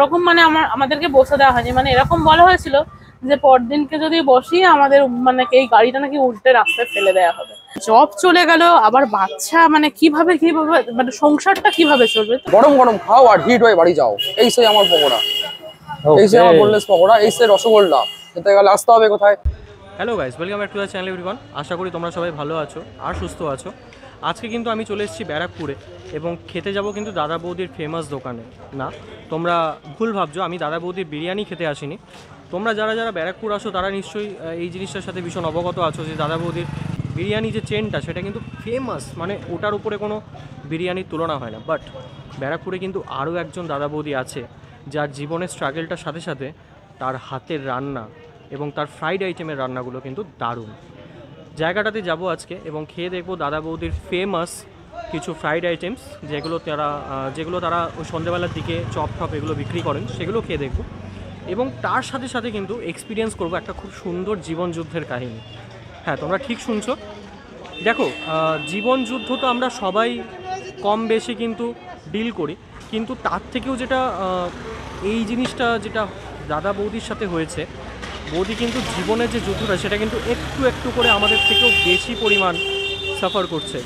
এরকম মানে আমাদেরকে বসে দেওয়া হয়নি, মানে এরকম বলা হয়েছিল যে পরদিনকে যদি বসি আমাদের মানে এই গাড়িটা নাকি উল্টে রাস্তায় ফেলে দেওয়া হবে। জব চলে গেল, আবার বাচ্চা, মানে কিভাবে মানে সংসারটা কিভাবে চলবে। গরম গরম খাও আর হিট হয়ে বাড়ি যাও। এই সেই আমার পকোড়া, এই সেই আমার বললেস পকোড়া, এই সেই রসগোল্লা। খেতে গেলে আসতে হবে কোথায়? Hello guys, welcome back to the channel everyone. আশা করি তোমরা সবাই ভালো আছো আর সুস্থ আছো। আজকে কিন্তু আমি চলে এসেছি ব্যারাকপুরে এবং খেতে যাব কিন্তু দাদা বৌদির ফেমাস দোকানে। না, তোমরা ভুল ভাবছো, আমি দাদা বৌদির বিরিয়ানি খেতে আসিনি। তোমরা যারা যারা ব্যারাকপুর আসো তারা নিশ্চয়ই এই জিনিসটার সাথে ভীষণ অবগত আছো যে দাদা বৌদির বিরিয়ানি যে চেনটা সেটা কিন্তু ফেমাস, মানে ওটার উপরে কোনো বিরিয়ানির তুলনা হয় না। বাট ব্যারাকপুরে কিন্তু আরও একজন দাদা বৌদি আছে যার জীবনের স্ট্রাগলটার সাথে সাথে তার হাতের রান্না এবং তার ফ্রাইড আইটেমের রান্নাগুলো কিন্তু দারুণ। জায়গাটাতে যাব আজকে এবং খেয়ে দেখবো দাদা বৌদির ফেমাস কিছু ফ্রাইড আইটেমস যেগুলো তারা ওই সন্ধ্যেবেলার দিকে চপ টপ এগুলো বিক্রি করেন, সেগুলো খেয়ে দেখবো এবং তার সাথে সাথে কিন্তু এক্সপিরিয়েন্স করবো একটা খুব সুন্দর জীবন যুদ্ধের কাহিনী। হ্যাঁ, তোমরা ঠিক শুনছো। দেখো, জীবন যুদ্ধ তো আমরা সবাই কম বেশি কিন্তু ডিল করি, কিন্তু তার থেকেও যেটা এই জিনিসটা যেটা দাদা বৌদির সাথে হয়েছে, বৌদি কিন্তু জীবনের যে যুদ্ধটা সেটা কিন্তু একটু একটু করে আমাদের থেকেও বেশি পরিমাণ সাফার করছে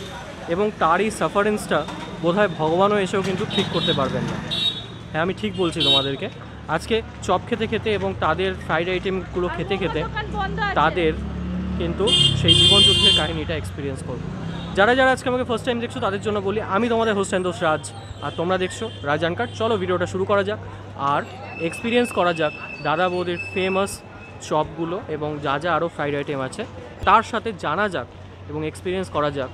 এবং তার এই সাফারেন্সটা বোধহয় ভগবানও এসেও কিন্তু ঠিক করতে পারবেন না। হ্যাঁ, আমি ঠিক বলছি তোমাদেরকে। আজকে চপ খেতে খেতে এবং তাদের ফ্রাইড আইটেমগুলো খেতে খেতে তাদের কিন্তু সেই জীবন যুদ্ধের কাহিনীটা এক্সপিরিয়েন্স করবো। যারা যারা আজকে আমাকে ফার্স্ট টাইম দেখছো তাদের জন্য বলি, আমি তোমাদের হোস্ট এন্ডোস রাজ, আর তোমরা দেখছো রাজ আনকাট। চলো ভিডিওটা শুরু করা যাক আর এক্সপিরিয়েন্স করা যাক দাদা বৌদির ফেমাস চপগুলো এবং যা যা আরও ফ্রাইড আইটেম আছে তার সাথে জানা যাক এবং এক্সপিরিয়েন্স করা যাক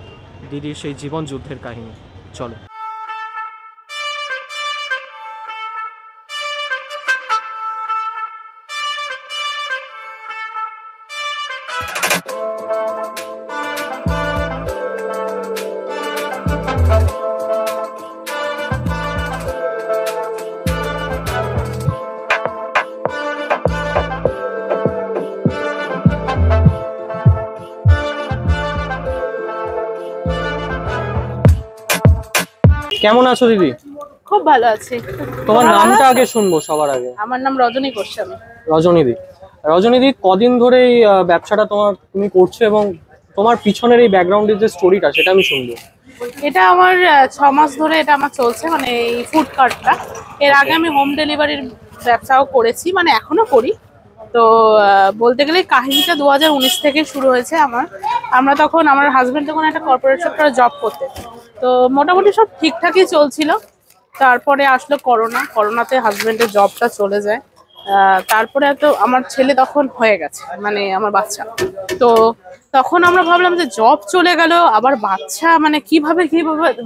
দিদির সেই জীবন যুদ্ধের কাহিনী। চলো। কেমন আছো দিদি? খুব ভালো আছি। তোমার নামটা আগে শুনবো সবার আগে। আমার নাম রজনী গোস্বামী। রজনীদি, রজনীদি কদিন ধরে এই ব্যবসাটা তুমি করছো এবং তোমার পিছনের এই ব্যাকগ্রাউন্ডের যে স্টোরিটা সেটা আমি শুনবো। এটা আমার 6 মাস ধরে এটা আমার চলছে, মানে এই ফুড কার্টটা। এর আগে আমি হোম ডেলিভারির ব্যবসাও করেছি, মানে এখনো করি। তো বলতে গেলে কাহিনীটা 2019 থেকে শুরু হয়েছে আমরা তখন, আমার হাজবেন্ড তখন একটা কর্পোরেট সেক্টরে জব করতেন। তো মোটামুটি সব ঠিকঠাকই চলছিল। তারপরে আসলো করোনাতে হাজবেন্ডের জবটা চলে যায়। তারপরে তো আমার ছেলে তখন হয়ে গেছে, মানে আমার বাচ্চা। তো তখন আমরা ভাবলাম যে জব চলে গেল, আবার বাচ্চা, মানে কিভাবে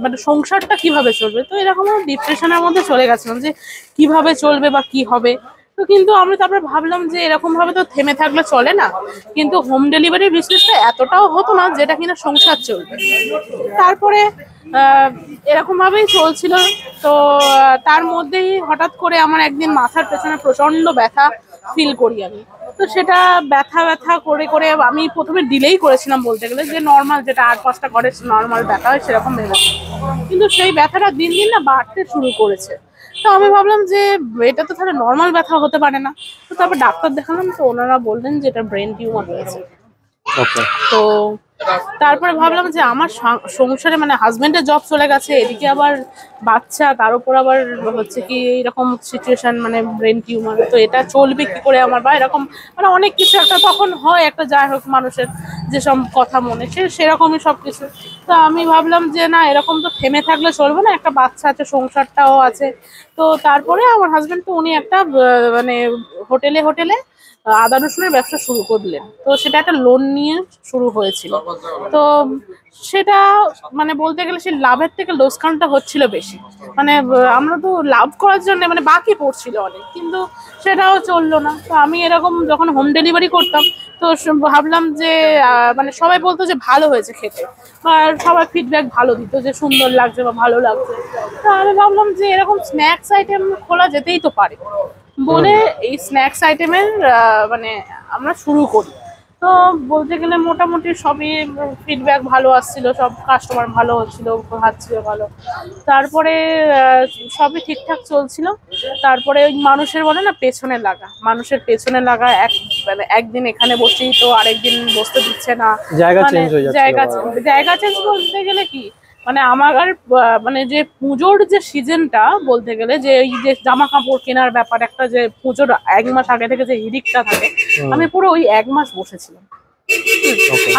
মানে সংসারটা কিভাবে চলবে। তো এরকম ডিপ্রেশনের মধ্যে চলে গেছিলাম যে কিভাবে চলবে বা কি হবে। তো কিন্তু আমরা তারপরে ভাবলাম যে এরকম ভাবে তো থেমে থাকলে চলে না, কিন্তু হোম ডেলিভারির বিজনেসটা এতটাও হতো না যেটা কিনা সংসার চলবে। তারপরে এরকম ভাবেই চলছিল। তো তার মধ্যেই হঠাৎ করে আমার একদিন মাথার পেছনে প্রচন্ড ব্যথা ফিল করি আমি। তো সেটা ব্যথা করে করে আমি প্রথমে ডিলেই করেছিলাম, বলতে গেলে যে নর্মাল যেটা 8-5টা করে নর্মাল ব্যথা হয় সেরকম ভেবেছি, কিন্তু সেই ব্যথাটা দিন দিন না বাড়তে শুরু করেছে। তো আমি ভাবলাম যে এটা তো তাহলে নর্মাল ব্যথা হতে পারে না। তো তারপর ডাক্তার দেখালাম, তো ওনারা বললেন যে এটা ব্রেন টিউমার রয়েছে। তো তারপরে ভাবলাম যে আমার সংসারে, মানে হাজবেন্ডের জব চলে গেছে, এদিকে আবার বাচ্চা, তার উপর আবার হচ্ছে কি এইরকম সিচুয়েশন, মানে ব্রেন টিউমার। তো এটা চলবে কি করে আমার, বা এরকম মানে অনেক কিছু একটা তখন হয়, একটা যাই হোক মানুষের যেসব কথা মনে সেরকমই সব কিছু। তো আমি ভাবলাম যে না, এরকম তো থেমে থাকলে চলবে না, একটা বাচ্চা আছে, সংসারটাও আছে। তো তারপরে আমার হাজবেন্ড, তো উনি একটা মানে হোটেলে আদা রসুনের ব্যবসা শুরু করলেন। তো সেটা একটা লোন নিয়ে শুরু হয়েছিল। তো সেটা মানে বলতে গেলে সেই লাভের থেকে লোকসানটা হচ্ছিল বেশি। মানে আমরা তো লাভ করার জন্য মানে বাকি পড়ছিল অনেক, কিন্তু সেটাও চললো না। তো আমি এরকম যখন হোম ডেলিভারি করতাম, তো ভাবলাম যে মানে সবাই বলতো যে ভালো হয়েছে খেতে, আর সবাই ফিডব্যাক ভালো দিত যে সুন্দর লাগছে বা ভালো লাগছে। তো আমি ভাবলাম যে এরকম স্ন্যাক্স আইটেম খোলা যেতেই তো পারে বলে এই স্ন্যাক্স আইটেমের মানে আমরা শুরু করি। তো বলতে গেলে মোটামুটি সবই ফিডব্যাক ভালো আসছিল, সব কাস্টমার ভালো হচ্ছিল, খাচ্ছিল ভালো। তারপরে সবই ঠিকঠাক চলছিল। তারপরে ওই মানুষের বলে না পেছনে লাগা, মানুষের পেছনে লাগা, মানে একদিন এখানে বসি তো আরেকদিন বসতে দিচ্ছে না, জায়গা মানে চেঞ্জ হয়ে যাচ্ছে। জায়গা চেঞ্জ বলতে গেলে কি, মানে আমার মানে যে পুজোর যে সিজনটা বলতে গেলে, যে এই যে জামা কাপড় কেনার ব্যাপার একটা, যে পুজোর 1 মাস আগে থেকে যে হিড়িকটা থাকে, আমি পুরো ওই 1 মাস বসেছিলাম।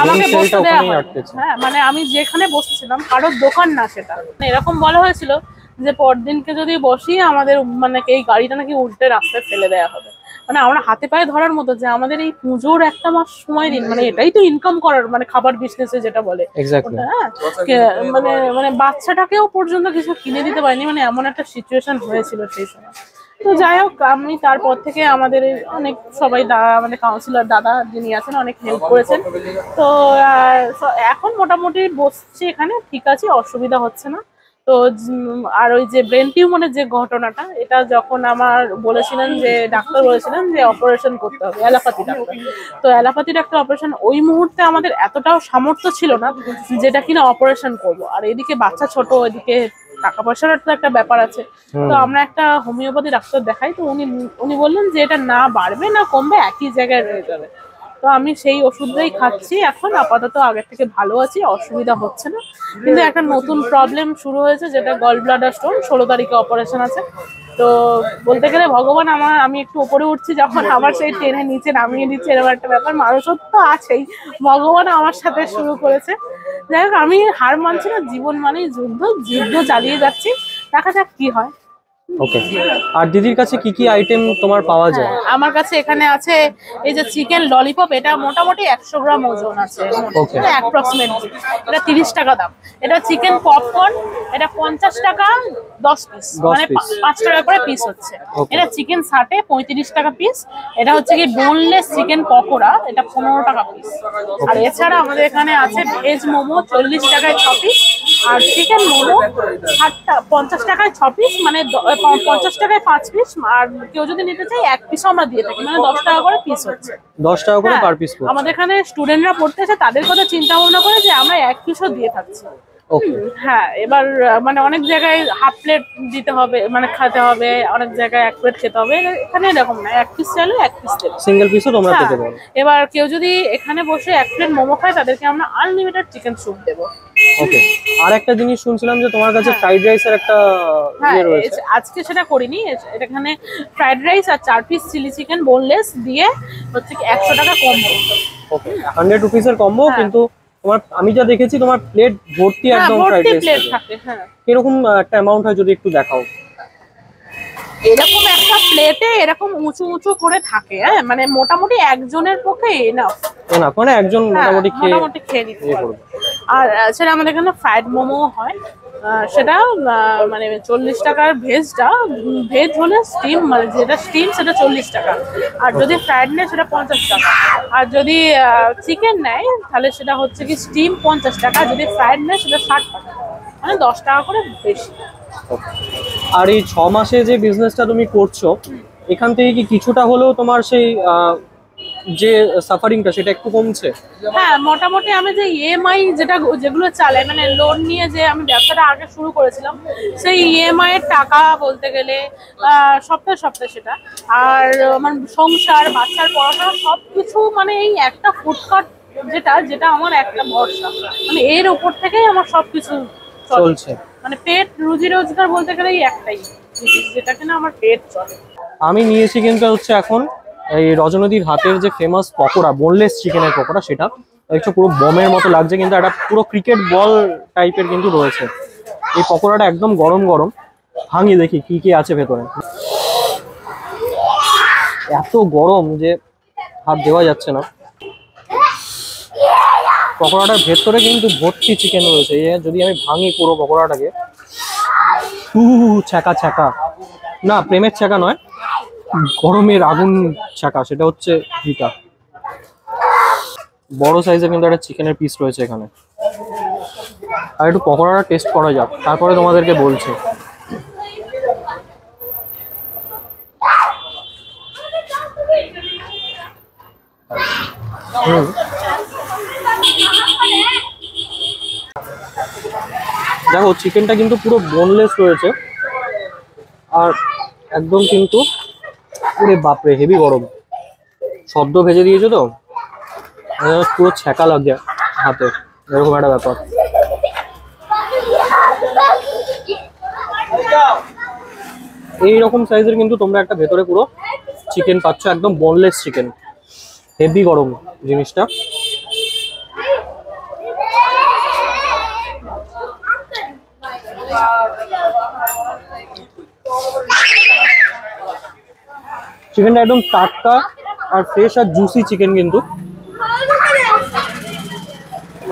আমাকে বসতে দেওয়া হয়, হ্যাঁ, মানে আমি যেখানে বসেছিলাম কারোর দোকান না সেটা, এরকম বলা হয়েছিল যে পরদিনকে যদি বসি আমাদের মানে এই গাড়িটা নাকি উল্টে রাস্তায় ফেলে দেওয়া হবে। মানে আমরা হাতে পায়ে ধরার মতো যে আমাদের এই পুজোর 1 মাস সময় দিন, মানে এটাই তো ইনকাম করার, মানে খাবার বিজনেসে যেটা বলে, হ্যাঁ, মানে মানে বাচ্চাটাকেও পর্যন্ত কিছু কিনে দিতে পারিনি, মানে এমন একটা সিচুয়েশন হয়েছিল সেই সময়। তো যাই হোক, আমি তারপর থেকে আমাদের অনেক সবাই আমাদের কাউন্সিলর দাদা যিনি আছেন অনেক হেল্প করেছেন। তো এখন মোটামুটি বসছি এখানে, ঠিক আছে, অসুবিধা হচ্ছে না। তো আর ওই যে ব্রেন টিউমারের যে ঘটনাটা, এটা যখন আমার বলেছিলেন যে ডাক্তার বলেছিলেন যে অপারেশন করতে হবে, অ্যালোপ্যাথি ডাক্তার, তো অ্যালোপ্যাথি ডাক্তার অপারেশন, ওই মুহূর্তে আমাদের এতটাও সামর্থ্য ছিল না যেটা কিনা অপারেশন করব। আর এদিকে বাচ্চা ছোট, এদিকে টাকা পয়সার তো একটা ব্যাপার আছে। তো আমরা একটা হোমিওপ্যাথি ডাক্তার দেখাই, তো উনি বললেন যে এটা না বাড়বে না কমবে, একই জায়গায় রয়ে যাবে। তো আমি সেই ওষুধটাই খাচ্ছি এখন, আপাতত আগের থেকে ভালো আছি, অসুবিধা হচ্ছে না। কিন্তু একটা নতুন প্রবলেম শুরু হয়েছে, যেটা গল ব্লাডার স্টোন, 16 তারিখে অপারেশন আছে। তো বলতে গেলে ভগবান আমি একটু উপরে উঠছি যখন আমার সেই টেনে নিচে নামিয়ে দিচ্ছে, এরকম একটা ব্যাপার। মানুষও তো আছেই, ভগবান আমার সাথে শুরু করেছে। যাই হোক, আমি হার মানছি না, জীবন মানেই যুদ্ধ চালিয়ে যাচ্ছি, দেখা যাক কি হয়। ওকে, আর দিদির কাছে কি কি আইটেম তোমার পাওয়া যায়? আমার কাছে এখানে আছে এই যে চিকেন ললিপপ, এটা মোটামুটি 100 গ্রাম ওজন আছে, অ্যাপ্রক্সিমেটলি এটা 30 টাকা দাম। এটা চিকেন পপকর্ন, এটা 50 টাকা 10 পিস, মানে 5 টাকা করে পিস হচ্ছে। এটা চিকেন সাটে 35 টাকা পিস। এটা হচ্ছে কি বোনলেস চিকেন পকোড়া, এটা 15 টাকা পিস। আর এছাড়া আমাদের এখানে আছে ভেজ মোমো 40 টাকায় 6 পিস, আর চিকেন মোমো 50 টাকায় 6 পিস, মানে 50 টাকায় 5 পিস। আর কেউ যদি নিতে চাই 1 পিসও আমরা দিয়ে থাকি, মানে 10 টাকা করে পিস হচ্ছে। 10 টাকা করে পার পিস। আমাদের এখানে স্টুডেন্টরা পড়তে আসে, তাদের কথা চিন্তা ভাবনা করে যে আমরা 1 পিসও দিয়ে থাকছি। হ্যাঁ, এবার মানে অনেক জায়গায় হাফ প্লেট দিতে হবে, মানে খেতে হবে, অনেক জায়গায় 1 প্লেট খেতে হবে। এখানে এরকম না, 1 পিস চাইলে 1 পিস দেবে, সিঙ্গেল পিসও তোমরা পেতে পারো। এবার কেউ যদি এখানে বসে 1 প্লেট মোমো খায়, তাদেরকে আমরা আনলিমিটেড চিকেন স্যুপ দেবো। ওকে, আর একটা জিনিস শুনছিলাম যে তোমার কাছে ফ্রাইড রাইসের একটা ইয়ে রয়েছে। আজকে সেটা করিনি, এখানে ফ্রাইড রাইস আর 4 পিস চিলি চিকেন বোনলেস দিয়ে হচ্ছে কি 100 টাকা কম্বো। ওকে, 100 রুপিসের কম্বো, কিন্তু তোমার আমি যা দেখেছি তোমার প্লেট ভর্তি একদম ফ্রাইড রাইস থাকে। হ্যাঁ, এরকম একটা অ্যামাউন্ট হয়, যদি একটু দেখাও। এরকম একটা প্লেটে এরকম উঁচু উঁচু করে থাকে, হ্যাঁ, মানে মোটামুটি একজনের পক্ষে এনাফ, মানে একজন মোটামুটি খেয়ে নিতে পারবে। আর সেটা আমাদের এখানে ফ্রাইড মোমো হয়, সেটা মানে 40 টাকার ভেজটা, ভেজ হলে স্টিম, মানে যেটা স্টিম সেটা 40 টাকা, আর যদি ফ্রাইড নেয় সেটা 50 টাকা। আর যদি চিকেন নেয় তাহলে সেটা হচ্ছে কি স্টিম 50 টাকা, যদি ফ্রাইড নেয় সেটা 60 টাকা, মানে 10 টাকা করে বেশি। আর এই 6 মাসে যে বিজনেসটা তুমি করছো, এখান থেকে কি কিছুটা হলেও তোমার সেই যে সাফারিংটা সেটা একটু কমছে? হ্যাঁ, মোটামুটি আমি যে ইএমআই যেগুলো চালাই, মানে লোন নিয়ে যে আমি ব্যবসাটা আগে শুরু করেছিলাম, সেই ইএমআই এর টাকা বলতে গেলে সপ্তাহে সপ্তাহে সেটা, আর আমার সংসার, বাচ্চার পড়াশোনা সবকিছু, মানে এই একটা ফুডকার্ট যেটা আমার একটা ভরসা, মানে এর উপর থেকেই আমার সবকিছু চলছে। মানে পেট রুজি রোজগার বলতে গেলে এই একটাই, যেটা কিনা আমার পেট চলে। আমি নিয়েছি কিন্তু হচ্ছে এখন এই রজনীদির হাতের যে ফেমাস পকোড়া, বোনলেস চিকেনের পকোড়া, সেটা একটু পুরো বমের মতো লাগছে, কিন্তু একটা পুরো ক্রিকেট বল টাইপের কিন্তু রয়েছে। এই পকোড়াটা একদম গরম গরম, ভাঙিয়ে দেখি কি কি আছে ভেতরে। এত গরম যে হাত দেওয়া যাচ্ছে না। পকোড়াটার ভেতরে কিন্তু ভর্তি চিকেন রয়েছে। যদি আমি ভাঙি পুরো পকোড়াটাকে, ছ্যাঁকা ছ্যাঁকা, না প্রেমের ছ্যাঁকা নয়, গরমের আগুন ছ্যাঁকা, সেটা হচ্ছে ভিটা। বড় সাইজের কিন্তু একটা চিকেনের পিস রয়েছে এখানে। আর একটু পকোড়াটা টেস্ট করা যাক, তারপরে তোমাদেরকে বলছি। দেখো চিকেনটা কিন্তু পুরো বোনলেস রয়েছে, আর একদম কিন্তু পুরো বাপরে হেভি গরম, সদ্য ভেজে দিয়েছে তো পুরো ছ্যাঁকা লাগছে হাতে, এরকম একটা ব্যাপার। এইরকম সাইজের কিন্তু তোমরা একটা ভেতরে পুরো চিকেন পাচ্ছ, একদম বোনলেস চিকেন, হেভি গরম জিনিসটা। চিকেনটা একদম টাটকা আর ফ্রেশ আর জুসি চিকেন, কিন্তু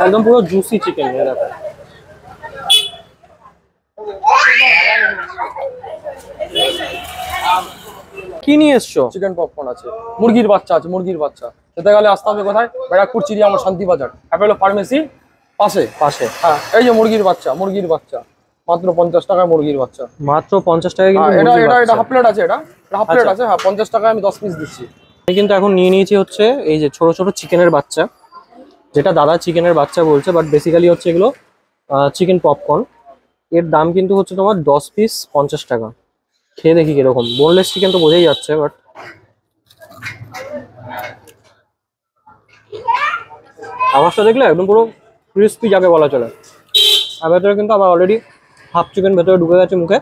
একদম পুরো জুসি চিকেন। দেখো কি নিয়ে এসছো? চিকেন পপকর্ন আছে, মুরগির বাচ্চা আছে, মুরগির বাচ্চা। খেতে গেলে আসতে হবে কোথায়? ব্যারাকপুর চিড়িয়ামোড় শান্তিবাজার অ্যাপোলো ফার্মেসি পাশে। হ্যাঁ, এই যে মুরগির বাচ্চা, মুরগির বাচ্চা মাত্র 50 টাকায় মুরগির বাচ্চা। মাত্র 50 টাকায় কিন্তু এটা হাফ প্লেট আছে, এটা হাফ প্লেট আছে। হ্যাঁ, 50 টাকায় আমি 10 পিস দিচ্ছি। আমি কিন্তু এখন নিয়ে নিয়েছি হচ্ছে এই যে ছোট ছোট চিকেনের বাচ্চা, যেটা দাদা চিকেনের বাচ্চা বলছে, বাট বেসিক্যালি হচ্ছে এগুলো চিকেন পপকর্ন। এর দাম কিন্তু হচ্ছে তোমার 10 পিস 50 টাকা। খেয়ে দেখি কিরকম, বোনলেস চিকেন তো বোঝাই যাচ্ছে, বাট আওয়াজটা দেখলে একদম পুরো ক্রিস্পি যাকে বলা চলে। আর ভেতরে কিন্তু আবার অলরেডি হাফ চিকেন ভেতরে ঢুকে গেছে মুখে,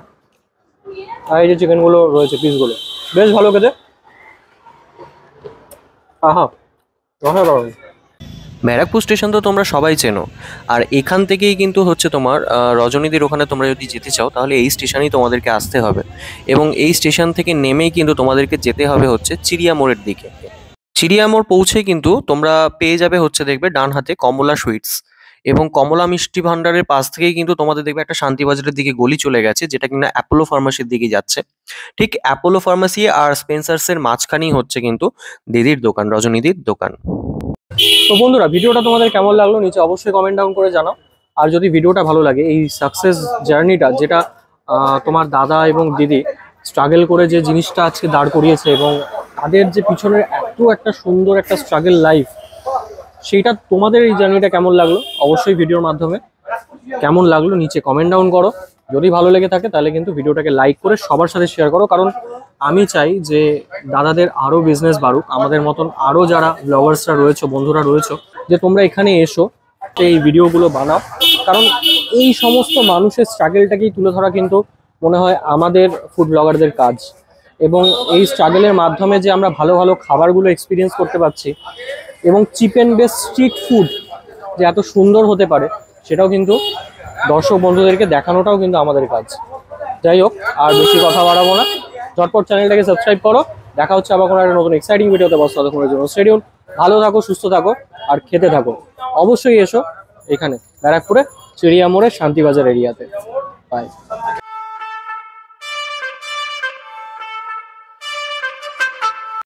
আর এই যে চিকেনগুলো রয়েছে পিসগুলো বেশ ভালো খেতে। আহা, অসাধারণ। ব্যারাকপুর স্টেশন তো তোমরা সবাই চেনো, আর এখান থেকেই কিন্তু হচ্ছে তোমার রজনীদের ওখানে তোমরা যদি যেতে চাও তাহলে এই স্টেশনেই তোমাদেরকে আসতে হবে, এবং এই স্টেশন থেকে নেমেই কিন্তু তোমাদেরকে যেতে হবে হচ্ছে চিড়িয়ামোড়ের দিকে। চিড়িয়ামোড় পৌঁছে কিন্তু তোমরা পেয়ে যাবে হচ্ছে দেখবে ডান হাতে কমলা সুইটস, এবং কমলা মিষ্টি ভান্ডারের পাশ থেকেই কিন্তু তোমাদের দেখবে একটা শান্তিবাজারের দিকে গলি চলে গেছে, যেটা কিনা অ্যাপোলো ফার্মাসির দিকে যাচ্ছে। ঠিক অ্যাপোলো ফার্মাসি আর স্পেন্সার্সের মাঝখানেই হচ্ছে কিন্তু দিদির দোকান, রজনীদির দোকান। তো বন্ধুরা, ভিডিওটা তোমাদের কেমন লাগলো নিচে অবশ্যই কমেন্ট ডাউন করে জানাও। আর যদি ভিডিওটা ভালো লাগে, এই সাকসেস জার্নিটা যেটা তোমার দাদা এবং দিদি স্ট্রাগল করে যে জিনিসটা আজকে দাঁড় করিয়েছে, এবং তাদের যে পিছনের এত একটা সুন্দর একটা স্ট্রাগল লাইফ, সেইটা তোমাদের এই জার্নিটা কেমন লাগলো অবশ্যই ভিডিওর মাধ্যমে কেমন লাগলো নিচে কমেন্ট ডাউন করো। যদি ভালো লেগে থাকে তাহলে কিন্তু ভিডিওটাকে লাইক করে সবার সাথে শেয়ার করো, কারণ আমি চাই যে দাদাদের আরও বিজনেস বাড়ুক, আমাদের মতন আরও যারা ব্লগার্সরা রয়েছে, বন্ধুরা রয়েছে, যে তোমরা এখানে এসো, এই ভিডিওগুলো বানাও, কারণ এই সমস্ত মানুষের স্ট্রাগলটাকেই তুলে ধরা কিন্তু মনে হয় আমাদের ফুড ব্লগারদের কাজ। এবং এই স্ট্রাগলের মাধ্যমে যে আমরা ভালো ভালো খাবারগুলো এক্সপিরিয়েন্স করতে পারছি, এবং chip and best street food যে এত সুন্দর হতে পারে, সেটাও কিন্তু দর্শক বন্ধুদেরকে দেখানোটাও কিন্তু আমাদের কাজ। যাই হোক, আর বেশি কথা বাড়াবো না, ঝটপট চ্যানেলটাকে সাবস্ক্রাইব করো। দেখা হচ্ছে আবার কোনো একটা নতুন এক্সাইটিং ভিডিওতে। বস ততক্ষণের জন্য স্টে টিউন, ভালো থাকো, সুস্থ থাকো, আর খেতে থাকো। অবশ্যই এসো এখানে ব্যারাকপুরে চিড়িয়ামোড়ের শান্তিবাজার এরিয়াতে। বাই।